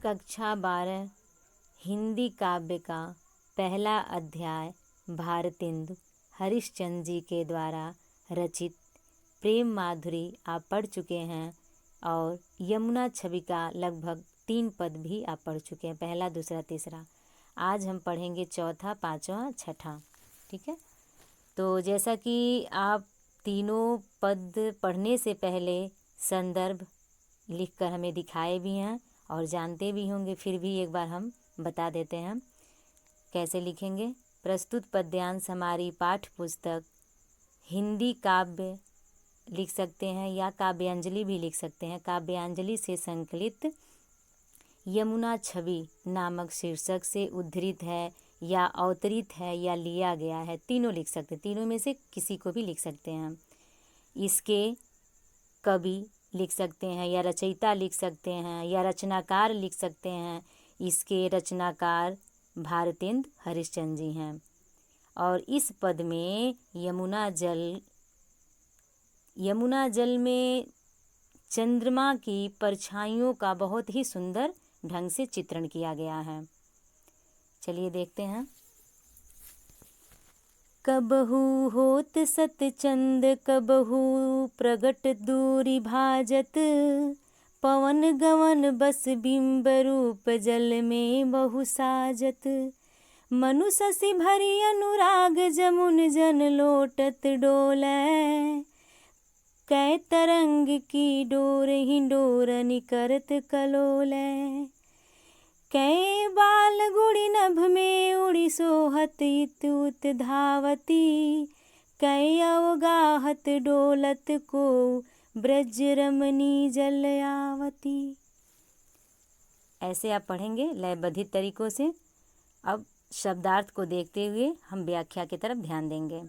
कक्षा 12 हिंदी काव्य का पहला अध्याय भारतेंदु हरिश्चंद्र जी के द्वारा रचित प्रेम माधुरी आप पढ़ चुके हैं और यमुना छवि का लगभग 3 पद भी आप पढ़ चुके हैं, पहला, दूसरा, तीसरा। आज हम पढ़ेंगे चौथा, पांचवा, छठा। ठीक है, तो जैसा कि आप तीनों पद पढ़ने से पहले संदर्भ लिखकर हमें दिखाए भी हैं और जानते भी होंगे, फिर भी एक बार हम बता देते हैं कैसे लिखेंगे। प्रस्तुत पद्यांश हमारी पाठ्य पुस्तक हिंदी काव्य लिख सकते हैं या काव्यांजलि भी लिख सकते हैं। काव्यांजलि से संकलित यमुना छवि नामक शीर्षक से उद्धृत है या अवतरित है या लिया गया है, तीनों लिख सकते हैं। तीनों में से किसी को भी लिख सकते हैं। इसके कवि लिख सकते हैं या रचयिता लिख सकते हैं या रचनाकार लिख सकते हैं। इसके रचनाकार भारतेंदु हरिश्चंद्र जी हैं और इस पद में यमुना जल में चंद्रमा की परछाइयों का बहुत ही सुंदर ढंग से चित्रण किया गया है। चलिए देखते हैं। कबहू होत सतचंद कबहू प्रगट दूरी भाजत, पवन गवन बस बिंब रूप जल में बहु साजत। मनु शशि भरी अनुराग जमुन जन लोटत डोलै, कै तरंग की डोर हिंडोरनि करत कलोलै। कै बाल गुड़ी नभ में उड़ी सोहत इत उत धावती, कै अवगाहत डोलत को ब्रज रमणी जल आवती। ऐसे आप पढ़ेंगे लयबद्धित तरीकों से। अब शब्दार्थ को देखते हुए हम व्याख्या की तरफ ध्यान देंगे।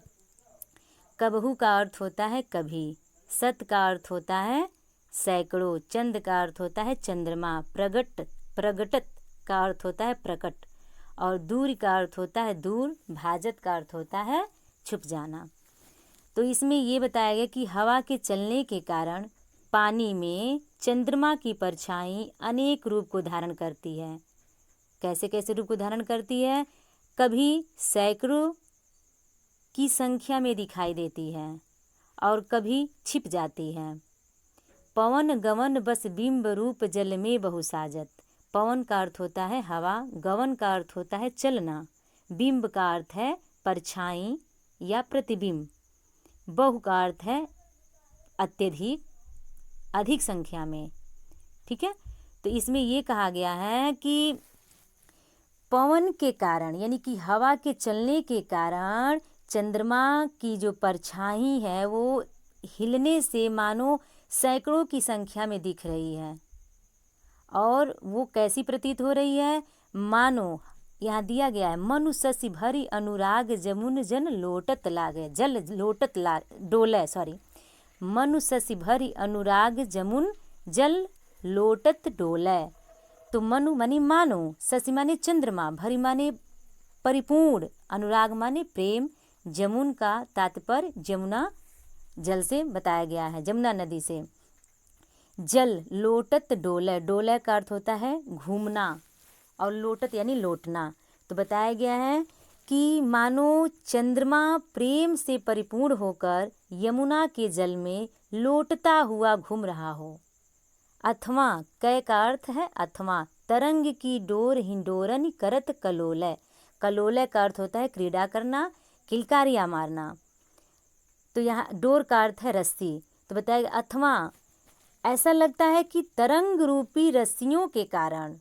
कबहू का अर्थ होता है कभी, सत का अर्थ होता है सैकड़ों, चंद का अर्थ होता है चंद्रमा, प्रगटत का अर्थ होता है प्रकट और दूर का अर्थ होता है दूर, भाजत का अर्थ होता है छुप जाना। तो इसमें ये बताया गया कि हवा के चलने के कारण पानी में चंद्रमा की परछाई अनेक रूप को धारण करती है। कैसे कैसे रूप को धारण करती है? कभी सैकड़ों की संख्या में दिखाई देती है और कभी छिप जाती है। पवन गवन बस बिंब रूप जल में बहु साजत। पवन का अर्थ होता है हवा, गवन का अर्थ होता है चलना, बिंब का अर्थ है परछाई या प्रतिबिंब, बहु का अर्थ है अत्यधिक, अधिक संख्या में। ठीक है, तो इसमें ये कहा गया है कि पवन के कारण यानी कि हवा के चलने के कारण चंद्रमा की जो परछाई है वो हिलने से मानो सैकड़ों की संख्या में दिख रही है। और वो कैसी प्रतीत हो रही है? मानो यहाँ दिया गया है मनु शशि भरी अनुराग जमुन जन लोटत लागे, जल लोटत ला डोले, मनु शशि भरी अनुराग जमुन जल लोटत डोले। तो मनु माने मानो, शशि माने चंद्रमा, भरी माने परिपूर्ण, अनुराग माने प्रेम, जमुन का तात्पर्य जमुना जल से बताया गया है, जमुना नदी से। जल लोटत डोले, डोले का अर्थ होता है घूमना और लोटत यानी लौटना। तो बताया गया है कि मानो चंद्रमा प्रेम से परिपूर्ण होकर यमुना के जल में लौटता हुआ घूम रहा हो। अथवा कै का अर्थ है अथवा, तरंग की डोर हिंडोरन करत कलोलय। कलोलय का अर्थ होता है क्रीड़ा करना, किलकारियाँ मारना। तो यहाँ डोर का अर्थ है रस्सी। तो बताएगा अथवा ऐसा लगता है कि तरंग रूपी रस्सियों के कारण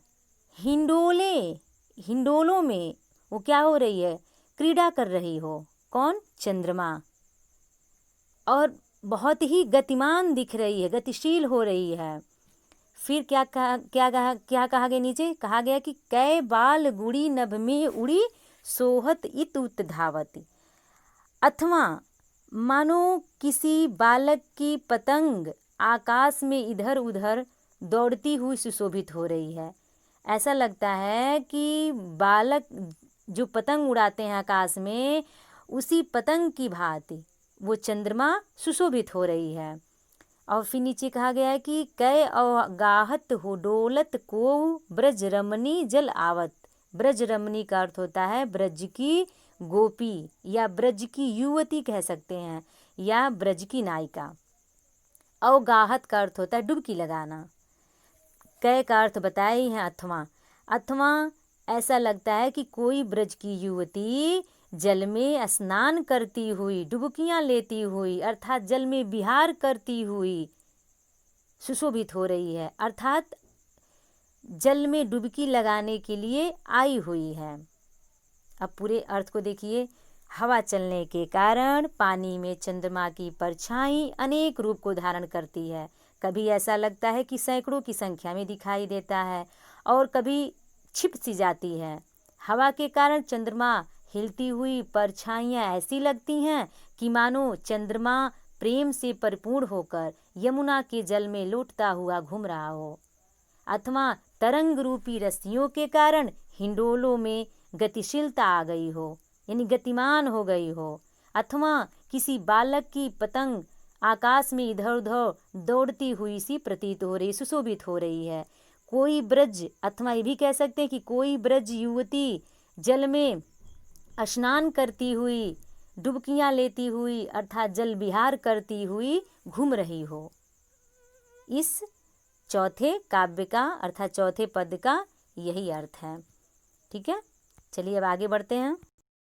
हिंडोलों में वो क्या हो रही है? क्रीड़ा कर रही हो। कौन? चंद्रमा। और बहुत ही गतिमान दिख रही है, गतिशील हो रही है। फिर क्या कहा गया? नीचे कहा गया कि कै बाल गुड़ी नभ में उड़ी सोहत इत उत धावती। अथवा मानो किसी बालक की पतंग आकाश में इधर उधर दौड़ती हुई सुशोभित हो रही है। ऐसा लगता है कि बालक जो पतंग उड़ाते हैं आकाश में, उसी पतंग की भांति वो चंद्रमा सुशोभित हो रही है। और फिर नीचे कहा गया है कि कै अवगाहत हो डोलत को ब्रज रमणी जल आवत। ब्रज रमणी का अर्थ होता है ब्रज की गोपी या ब्रज की युवती कह सकते हैं, या ब्रज की नायिका। अवगाहत का अर्थ होता है डुबकी लगाना। कै का अर्थ बताए ही हैं अथवा। अथवा ऐसा लगता है कि कोई ब्रज की युवती जल में स्नान करती हुई, डुबकियां लेती हुई, अर्थात जल में विहार करती हुई सुशोभित हो रही है, अर्थात जल में डुबकी लगाने के लिए आई हुई है। अब पूरे अर्थ को देखिए। हवा चलने के कारण पानी में चंद्रमा की परछाई अनेक रूप को धारण करती है। कभी ऐसा लगता है कि सैकड़ों की संख्या में दिखाई देता है और कभी छिप सी जाती है। हवा के कारण चंद्रमा हिलती हुई परछाइयाँ ऐसी लगती हैं कि मानो चंद्रमा प्रेम से परिपूर्ण होकर यमुना के जल में लौटता हुआ घूम रहा हो। अथवा तरंग रूपी रस्सियों के कारण हिंडोलों में गतिशीलता आ गई हो, यानी गतिमान हो गई हो। अथवा किसी बालक की पतंग आकाश में इधर उधर दौड़ती हुई सी प्रतीत हो रही, सुशोभित हो रही है। कोई ब्रज, अथवा ये भी कह सकते हैं कि कोई ब्रज युवती जल में स्नान करती हुई, डुबकियां लेती हुई, अर्थात जल विहार करती हुई घूम रही हो। इस चौथे काव्य का अर्थात चौथे पद का यही अर्थ है। ठीक है, चलिए अब आगे बढ़ते हैं।